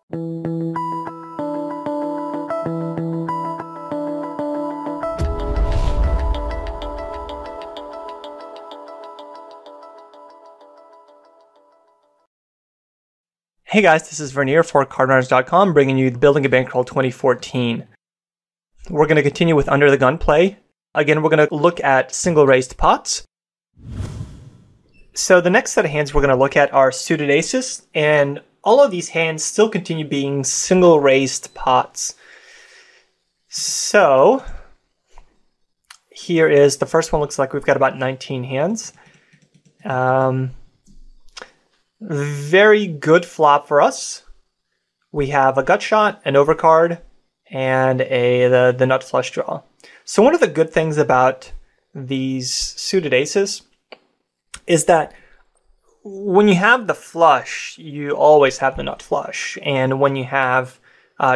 Hey guys, this is Verneer for cardrunners.com bringing you the Building a Bankroll 2014. We're going to continue with under the gun play. Again, we're going to look at single raised pots. So the next set of hands we're going to look at are suited aces, and all of these hands still continue being single raised pots. So here is the first one. Looks like we've got about 19 hands. Very good flop for us. We have a gut shot, an overcard, and the nut flush draw. So one of the good things about these suited aces is that when you have the flush, you always have the nut flush. And when you have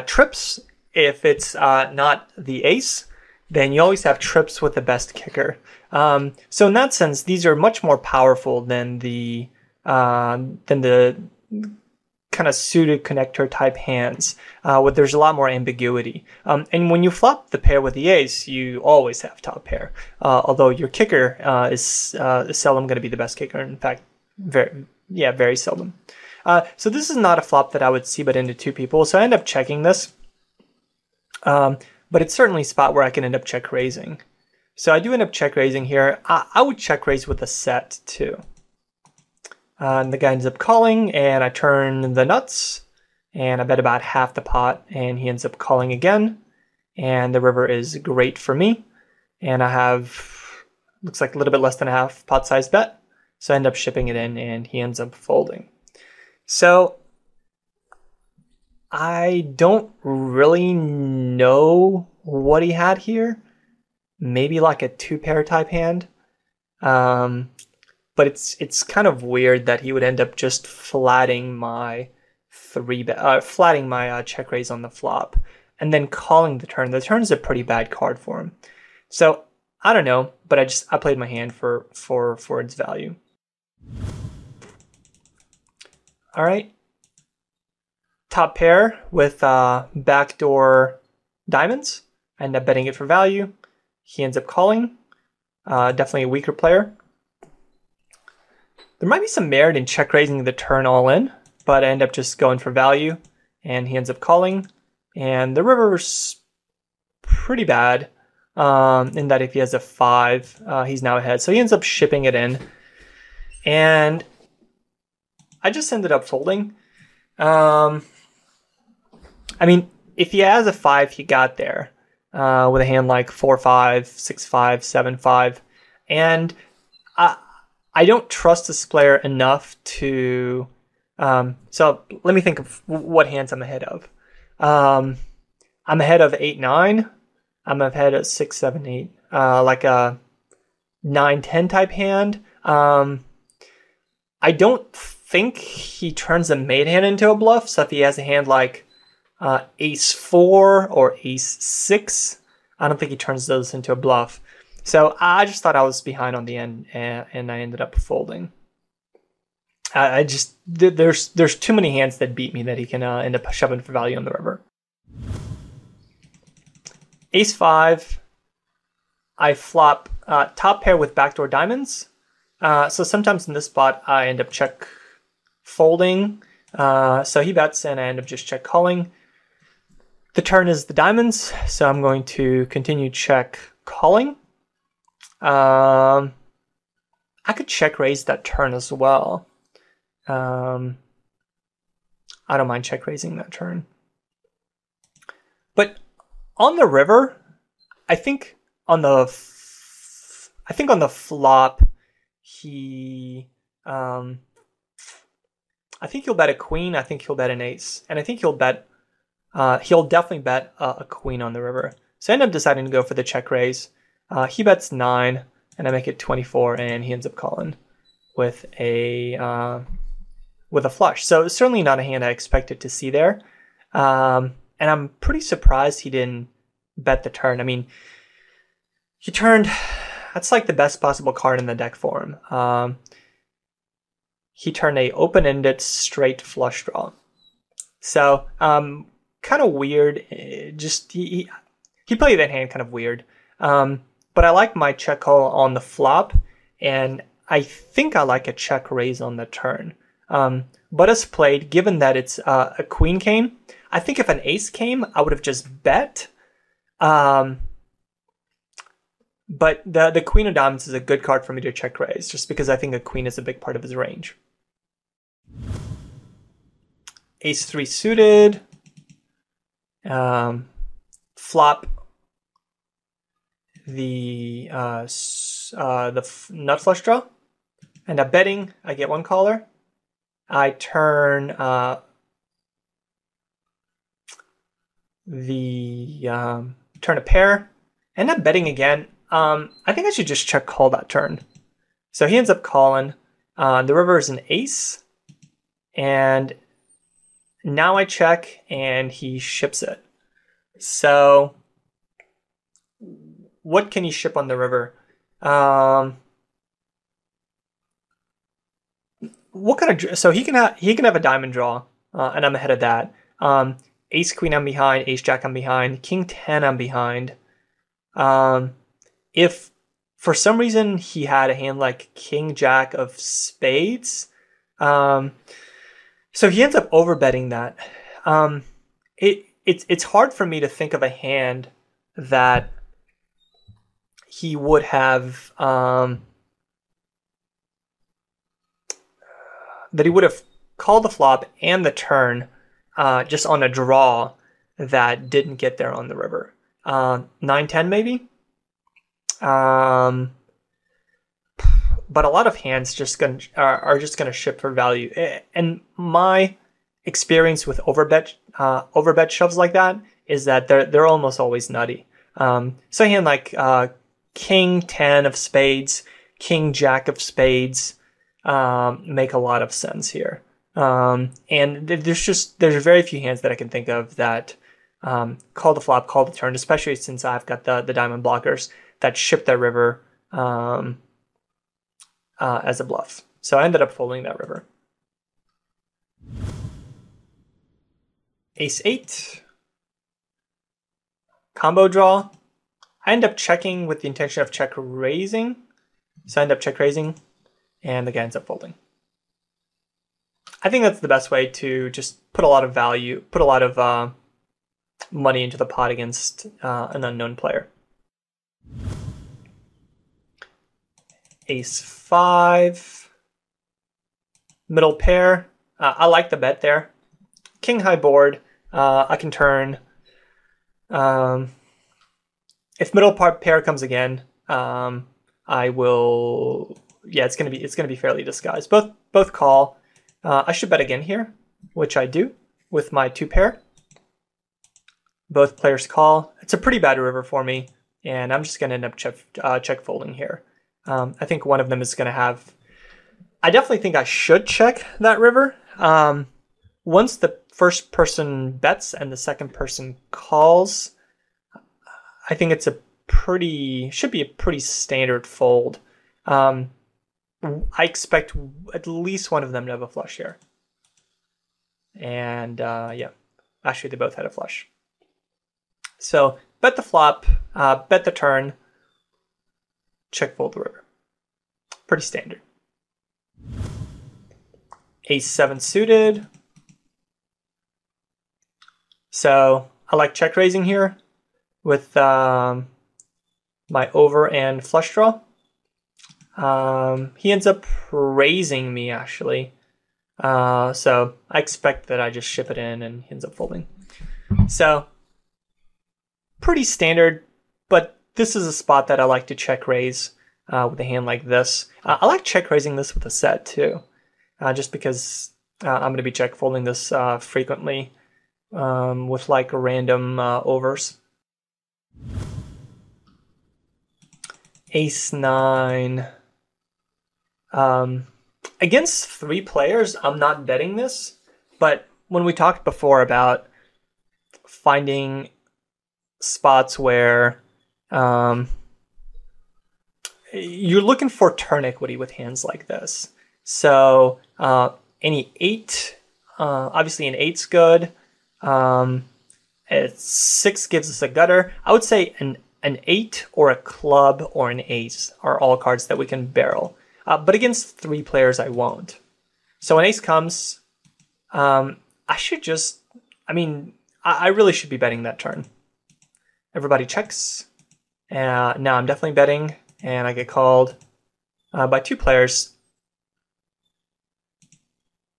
trips, if it's not the ace, then you always have trips with the best kicker. So in that sense, these are much more powerful than the kind of suited connector type hands, where there's a lot more ambiguity. And when you flop the pair with the ace, you always have top pair, although your kicker is seldom going to be the best kicker. In fact, very seldom. So this is not a flop that I would see bet into two people, so I end up checking this. But it's certainly a spot where I can end up check raising. So I do end up check raising here. I would check raise with a set too. And the guy ends up calling, and I turn the nuts, and I bet about half the pot, and he ends up calling again, and the river is great for me, and I have, looks like a little bit less than a half pot size bet, so I end up shipping it in, and he ends up folding. So I don't really know what he had here. Maybe like a two pair type hand. But it's kind of weird that he would end up just flatting my check raise on the flop, and then calling the turn. The turn is a pretty bad card for him. So I don't know, but I played my hand for its value. All right, top pair with backdoor diamonds. I end up betting it for value. He ends up calling. Definitely a weaker player. There might be some merit in check raising the turn all in, but I end up just going for value, and he ends up calling. And the river's pretty bad in that if he has a 5, he's now ahead. So he ends up shipping it in, and I just ended up folding. I mean, if he has a 5, he got there with a hand like 4-5, 6-5, 7-5, and I don't trust this player enough to, so let me think of what hands I'm ahead of. I'm ahead of 8-9. I'm ahead of 6-7-8, like a 9-10 type hand. I don't think he turns a mate hand into a bluff. So if he has a hand like Ace-4 or Ace-6, I don't think he turns those into a bluff. So I just thought I was behind on the end, and I ended up folding. There's too many hands that beat me that he can end up shoving for value on the river. Ace-5, I flop top pair with backdoor diamonds. So sometimes in this spot I end up check folding. So he bets, and I end up just check calling. The turn is the diamonds, so I'm going to continue check calling. I could check raise that turn as well. I don't mind check raising that turn. But on the river, I think on the flop, I think he'll bet a queen. I think he'll bet an ace, and I think he'll definitely bet a queen on the river. So I end up deciding to go for the check raise. He bets 9, and I make it 24, and he ends up calling with a flush. So it's certainly not a hand I expected to see there. And I'm pretty surprised he didn't bet the turn. I mean, he turned, that's like the best possible card in the deck for him. He turned a open-ended straight flush draw. So kind of weird. Just he played that hand kind of weird. But I like my check call on the flop, and I think I like a check raise on the turn. But as played, given that it's a queen came, I think if an ace came, I would have just bet. But the queen of diamonds is a good card for me to check raise, just because I think a queen is a big part of his range. Ace 3 suited. Flop the nut flush draw. End up betting. I get one caller. I turn turn a pair. End up betting again. I think I should just check call that turn. So he ends up calling. The river is an ace, and now I check, and he ships it. So what can he ship on the river? What kind of, so he can have a diamond draw, and I'm ahead of that. Ace queen I'm behind, ace jack I'm behind, king 10 I'm behind. If for some reason he had a hand like king jack of spades, so he ends up overbetting that. It's hard for me to think of a hand that he would have called the flop and the turn just on a draw that didn't get there on the river. 9-10 maybe. But a lot of hands are just gonna ship for value. And my experience with overbet shoves like that is that they're almost always nutty. So a hand like king 10 of spades, king jack of spades make a lot of sense here. And there's very few hands that I can think of that call the flop, call the turn, especially since I've got the diamond blockers that ship that river as a bluff. So I ended up folding that river. Ace 8. Combo draw. I end up checking with the intention of check raising. So I end up check raising, and the guy ends up folding. I think that's the best way to just put a lot of value, put a lot of money into the pot against an unknown player. Ace 5. Middle pair. I like the bet there. King high board. I can turn. If middle pair comes again, I will. Yeah, it's gonna be fairly disguised. Both call. I should bet again here, which I do with my 2 pair. Both players call. It's a pretty bad river for me, and I'm just gonna end up check folding here. I think one of them is gonna have. I definitely think I should check that river. Once the first person bets and the second person calls, I think it's should be a pretty standard fold. I expect at least one of them to have a flush here. And yeah, actually they both had a flush. So bet the flop, bet the turn, check fold the river. Pretty standard. Ace 7 suited. So I like check raising here with my over and flush draw. He ends up raising me actually. So I expect that I just ship it in and he ends up folding. So pretty standard, but this is a spot that I like to check raise with a hand like this. I like check raising this with a set too, just because I'm going to be check folding this frequently with like random overs. Ace 9. Against 3 players, I'm not betting this, but when we talked before about finding spots where you're looking for turn equity with hands like this. So any 8 Obviously an 8's good. 6 gives us a gutter. I would say an 8 or a club or an ace are all cards that we can barrel. But against 3 players, I won't. So when ace comes, I really should be betting that turn. Everybody checks. Now I'm definitely betting, and I get called by 2 players.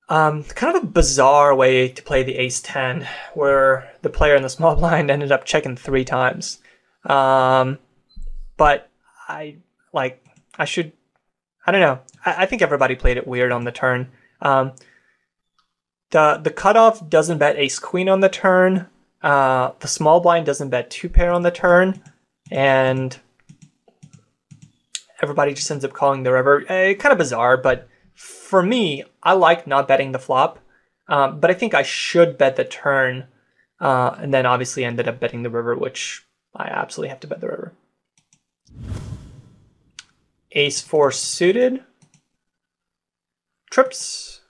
Kind of a bizarre way to play the ace-10, where the player in the small blind ended up checking 3 times. But I don't know. I think everybody played it weird on the turn. The cutoff doesn't bet ace-queen on the turn. The small blind doesn't bet 2-pair on the turn. And everybody just ends up calling the river. Kind of bizarre, but for me, I like not betting the flop. But I think I should bet the turn. And then obviously ended up betting the river, which I absolutely have to bet the river. Ace-4 suited. Trips.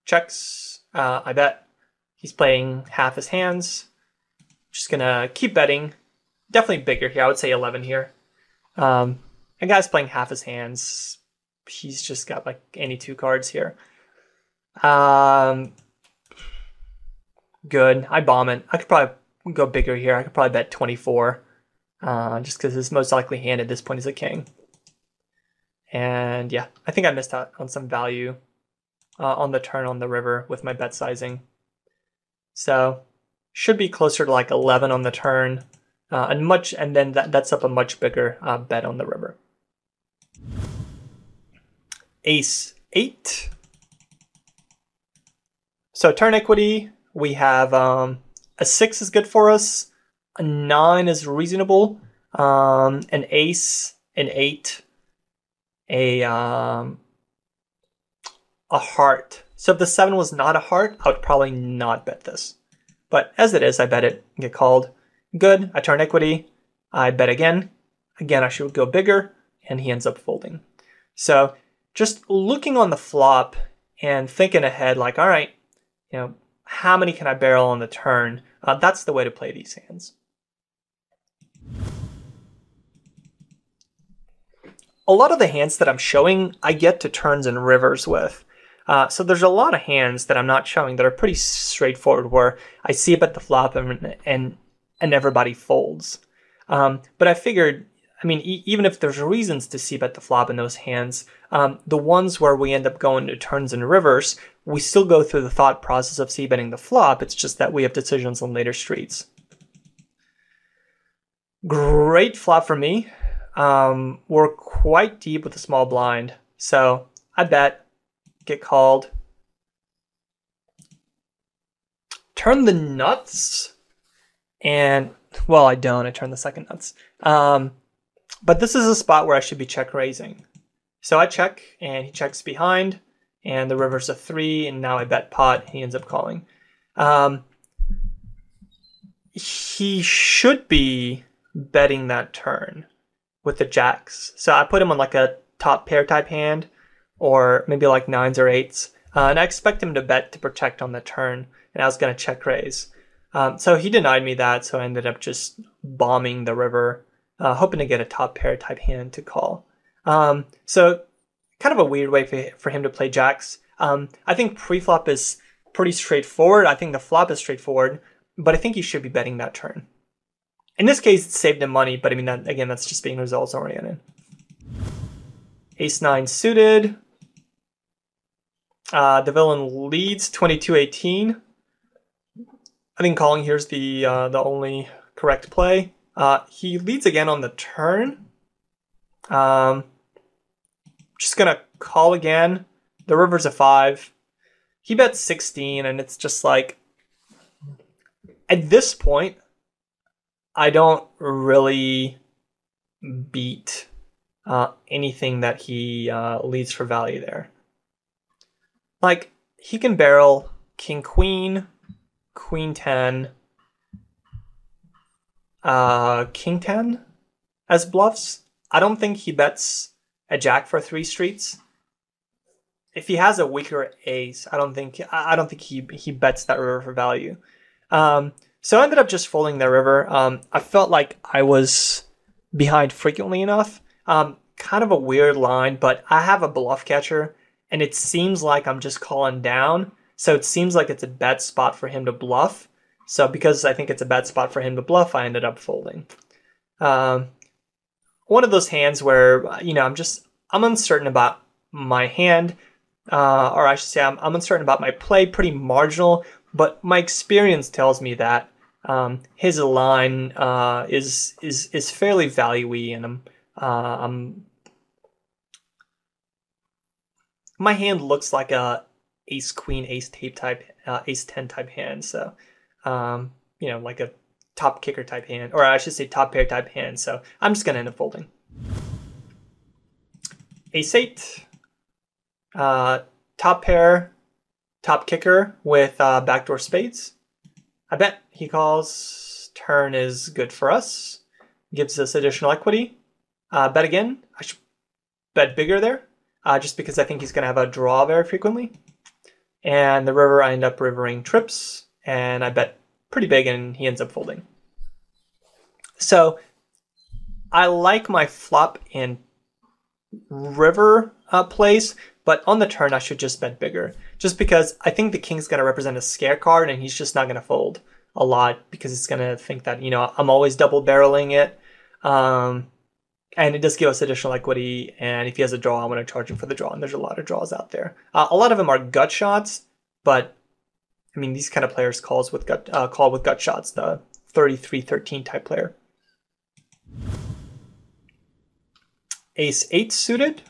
Checks. I bet. He's playing half his hands. Just gonna keep betting. Definitely bigger here. I would say 11 here. And guy's playing half his hands. He's just got like any 2 cards here. Good. I bomb it. I could probably go bigger here. I could probably bet 24. Just because his most likely hand at this point is a king. And yeah, I think I missed out on some value on the turn on the river with my bet sizing. So should be closer to like 11 on the turn. And then that's up a much bigger bet on the river. Ace-8. So turn equity, we have a 6 is good for us. A 9 is reasonable. An ace, an 8, a heart. So if the 7 was not a heart, I would probably not bet this. But as it is, I bet it, get called. Good, I turn equity, I bet again. Again, I should go bigger, and he ends up folding. So just looking on the flop and thinking ahead, like, all right, how many can I barrel on the turn? That's the way to play these hands. A lot of the hands that I'm showing, I get to turns and rivers with. So there's a lot of hands that I'm not showing that are pretty straightforward, where I see it at the flop and everybody folds. But I figured, even if there's reasons to see bet the flop in those hands, the ones where we end up going to turns and rivers, we still go through the thought process of c-betting the flop. It's just that we have decisions on later streets. Great flop for me. We're quite deep with a small blind. So I bet, get called. Turn the nuts. And, well, I don't. I turn the second nuts. But this is a spot where I should be check raising. So I check, and he checks behind, and the river's a 3, and now I bet pot. He ends up calling. He should be betting that turn with the jacks. So I put him on like a top pair type hand, or maybe like 9s or 8s. And I expect him to bet to protect on the turn, and I was going to check raise. So he denied me that, so I ended up just bombing the river, hoping to get a top pair type hand to call. So kind of a weird way for him to play jacks. I think pre-flop is pretty straightforward. I think the flop is straightforward, but I think he should be betting that turn. In this case, it saved him money, but again, that's just being results oriented. Ace-9 suited. The villain leads 22-18. I think calling here's the only correct play. He leads again on the turn. Just gonna call again. The river's a 5. He bets 16, and it's just like, at this point, I don't really beat anything that he leads for value there. Like, he can barrel king queen, queen 10, king 10 as bluffs. I don't think he bets a jack for 3 streets. if he has a weaker ace, I don't think he bets that river for value. So I ended up just folding the river. I felt like I was behind frequently enough. Kind of a weird line, but I have a bluff catcher, and it seems like I'm just calling down. So it seems like it's a bad spot for him to bluff. So because I think it's a bad spot for him to bluff, I ended up folding. One of those hands where, I'm uncertain about my hand, or I should say I'm uncertain about my play, pretty marginal, but my experience tells me that his line is fairly value-y, and my hand looks like a ace queen, ace tape type, ace 10 type hand. So, like a top kicker type hand, or I should say top pair type hand. So I'm just going to end up folding. Ace 8, top pair, top kicker with backdoor spades. I bet he calls. Turn is good for us. Gives us additional equity. Bet again. I should bet bigger there, just because I think he's going to have a draw very frequently. And the river, I end up rivering trips, and I bet pretty big, and he ends up folding. So I like my flop and river plays, but on the turn I should just bet bigger, just because I think the king's going to represent a scare card, and he's just not going to fold a lot because it's going to think that, I'm always double barreling it. And it does give us additional equity, and if he has a draw, I'm going to charge him for the draw, and there's a lot of draws out there. A lot of them are gut shots, but I mean, these kind of players call with gut shots, the 33-13 type player. Ace 8 suited,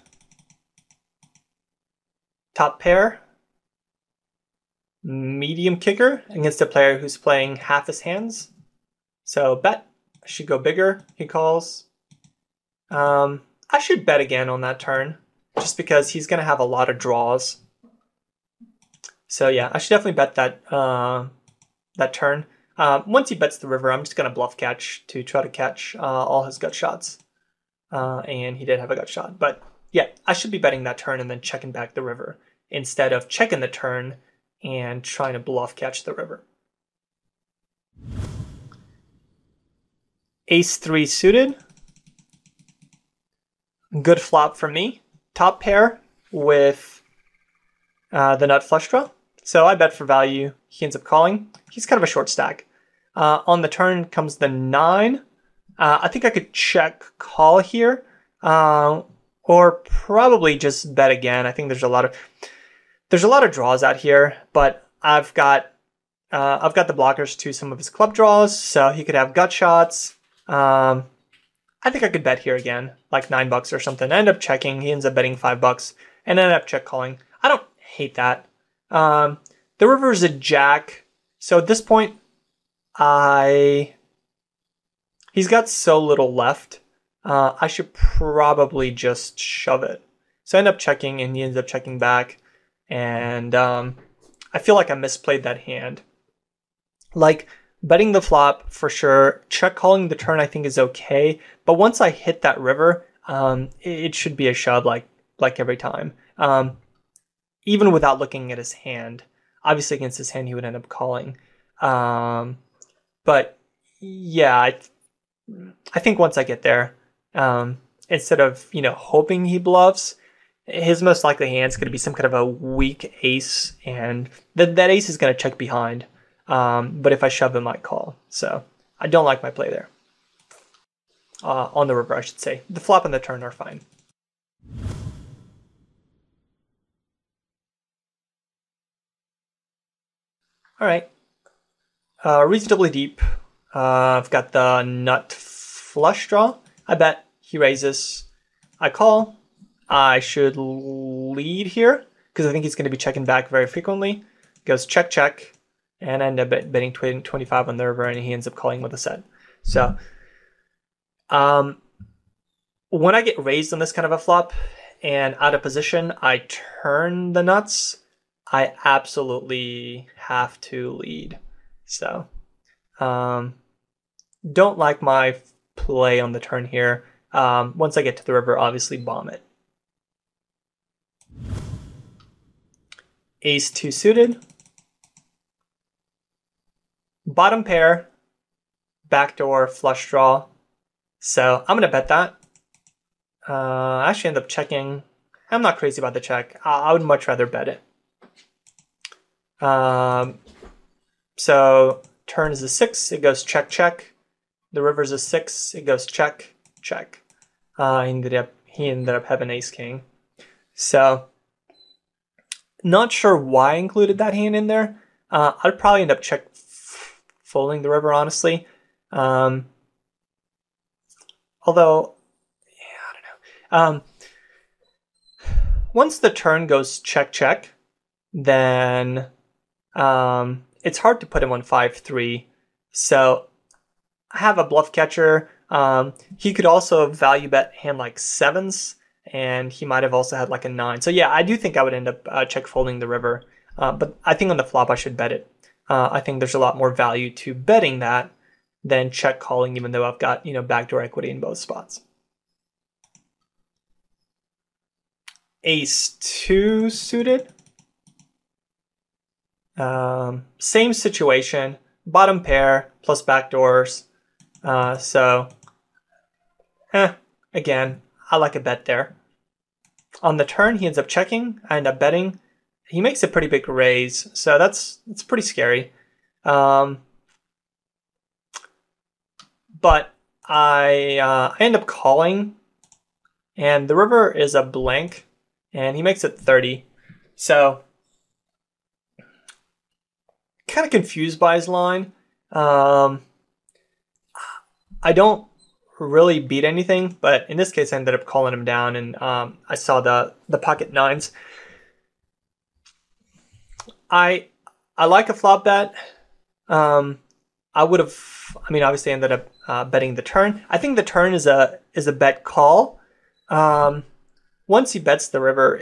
top pair, medium kicker against a player who's playing half his hands. So bet, I should go bigger, he calls. I should bet again on that turn, just because he's going to have a lot of draws. So yeah, I should definitely bet that turn. Once he bets the river, I'm just going to bluff catch to try to catch all his gut shots. And he did have a gut shot. But yeah, I should be betting that turn and then checking back the river, instead of checking the turn and trying to bluff catch the river. Ace 3 suited. Good flop for me. Top pair with the nut flush draw. So I bet for value. He ends up calling. He's kind of a short stack. On the turn comes the 9. I think I could check call here, or probably just bet again. I think there's a lot of draws out here, but I've got the blockers to some of his club draws, so he could have gut shots. I think I could bet here again, like $9 or something. I end up checking. He ends up betting $5, and I end up check calling. I don't hate that. The river is a jack, so at this point, he's got so little left. I should probably just shove it. So I end up checking, and he ends up checking back, and I feel like I misplayed that hand. Like, betting the flop for sure. Check calling the turn I think is okay, but once I hit that river, it should be a shove like every time. Even without looking at his hand. Obviously against his hand he would end up calling. But yeah, I think once I get there, instead of hoping he bluffs, his most likely hand is going to be some kind of a weak ace, and that ace is going to check behind. But if I shove, it might call. So I don't like my play there. On the river, I should say. The flop and the turn are fine. All right. Reasonably deep. I've got the nut flush draw. I bet he raises. I call. I should lead here because I think he's going to be checking back very frequently. Goes check, check. And I end up betting 25 on the river, and he ends up calling with a set. So, when I get raised on this kind of a flop and out of position, I turn the nuts. I absolutely have to lead. So, don't like my play on the turn here. Once I get to the river, obviously bomb it. ace-2 suited, bottom pair, backdoor, flush draw. So I'm going to bet that. I actually end up checking. I'm not crazy about the check. I would much rather bet it. So turn is a 6, it goes check, check. The river's a 6, it goes check, check. He ended up having ace-king. So not sure why I included that hand in there. I'd probably end up folding the river, honestly. Although, yeah, I don't know. Once the turn goes check, check, then it's hard to put him on 5-3. So I have a bluff catcher. He could also value bet hand like 7s, and he might have also had like a 9. So yeah, I do think I would end up check folding the river. But I think on the flop I should bet it. I think there's a lot more value to betting that than check calling, even though I've got, backdoor equity in both spots. Ace-2 suited. Same situation, bottom pair plus backdoors. Again, I like a bet there. On the turn, he ends up checking. I end up betting. He makes a pretty big raise, so that's pretty scary. But I end up calling, and the river is a blank, and he makes it 30. So kind of confused by his line. I don't really beat anything, but in this case I ended up calling him down, and I saw the pocket 9s. I like a flop bet. I would have, obviously ended up betting the turn. I think the turn is a bet call. Once he bets the river,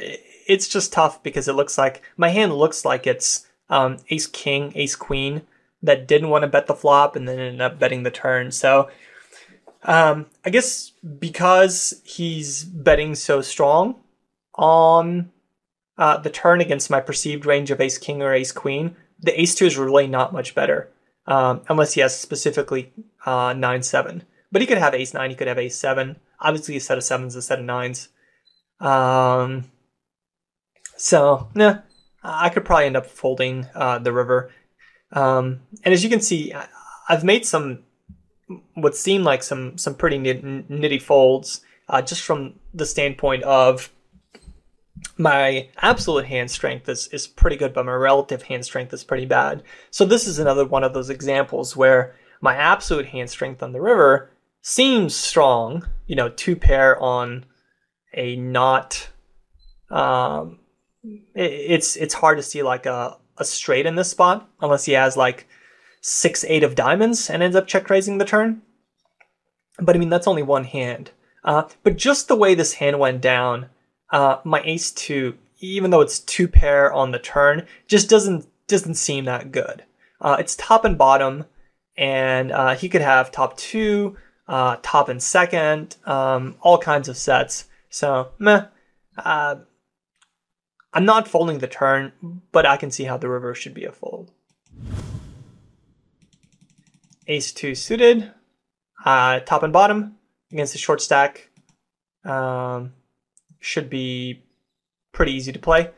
it's just tough because it looks like my hand looks like it's ace king, ace queen that didn't want to bet the flop and then ended up betting the turn. So I guess because he's betting so strong on the turn against my perceived range of ace king or ace queen, the ace-2 is really not much better, unless he has specifically 9-7. But he could have ace-9, he could have ace-7. Obviously a set of 7s, a set of 9s. I could probably end up folding the river. And as you can see, I've made what seem like some pretty nitty folds, just from the standpoint of my absolute hand strength is pretty good, but my relative hand strength is pretty bad. So this is another one of those examples where my absolute hand strength on the river seems strong, 2 pair on a not, it's hard to see like a straight in this spot unless he has like 6-8 of diamonds and ends up check raising the turn. But that's only one hand. But just the way this hand went down, my ace-2, even though it's 2 pair on the turn, just doesn't seem that good. It's top and bottom, and he could have top 2, top and second, all kinds of sets. So, I'm not folding the turn, but I can see how the river should be a fold. Ace-2 suited, top and bottom against the short stack. Should be pretty easy to play.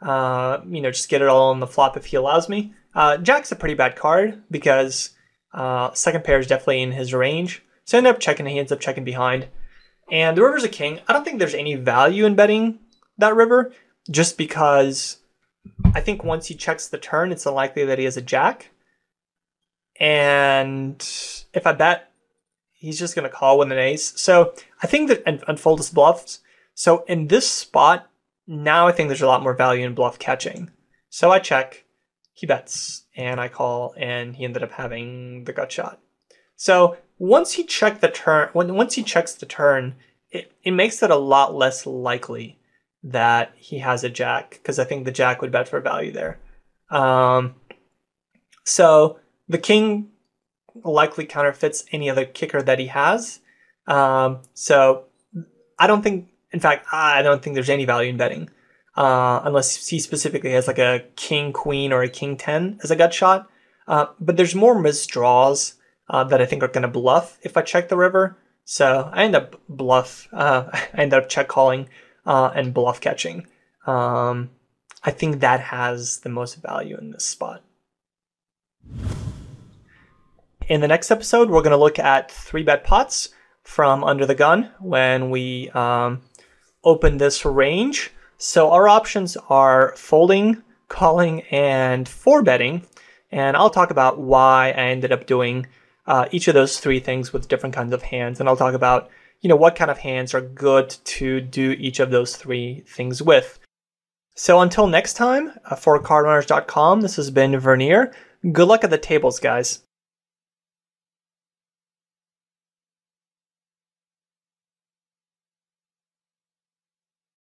Just get it all on the flop if he allows me. Jack's a pretty bad card because second pair is definitely in his range. So I end up checking, he ends up checking behind. And the river's a king. I don't think there's any value in betting that river, just because I think once he checks the turn, it's unlikely that he has a jack. And if I bet, he's just going to call with an ace. So I think that unfold his bluffs. So in this spot, now I think there's a lot more value in bluff catching. So I check, he bets, and I call, and he ended up having the gut shot. So once he checks the turn, it makes it a lot less likely that he has a jack, because I think the jack would bet for value there. So the king likely counterfeits any other kicker that he has. So I don't think there's any value in betting. unless he specifically has like a king queen or a king 10 as a gut shot. But there's more missed draws that I think are going to bluff if I check the river. So I end up check calling and bluff catching. I think that has the most value in this spot. In the next episode, we're going to look at 3-bet pots from under the gun when we open this range. So our options are folding, calling, and 4-betting. And I'll talk about why I ended up doing each of those 3 things with different kinds of hands. And I'll talk about, what kind of hands are good to do each of those 3 things with. So until next time, for cardrunners.com, this has been Verneer. Good luck at the tables, guys.